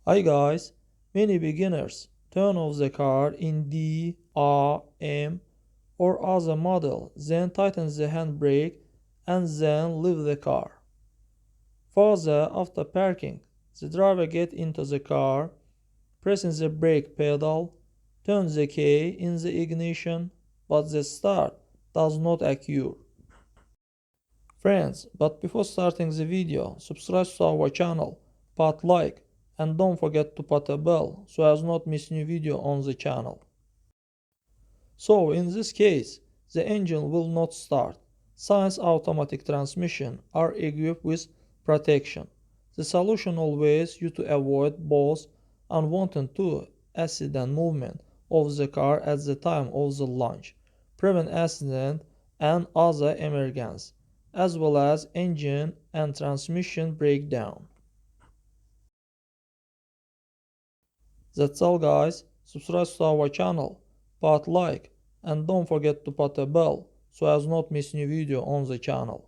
Hi guys, many beginners turn off the car in D, A, M or other model, then tighten the handbrake and then leave the car. Further, after parking, the driver gets into the car, pressing the brake pedal, turns the key in the ignition, but the start does not occur. Friends, but before starting the video, subscribe to our channel, put like, and don't forget to put a bell so as not miss new video on the channel. So in this case, the engine will not start. Science automatic transmission are equipped with protection. The solution always you to avoid both unwanted accident movement of the car at the time of the launch, prevent accident and other emergencies, as well as engine and transmission breakdown. That's all guys, subscribe to our channel, put like, and don't forget to put a bell so as not miss new video on the channel.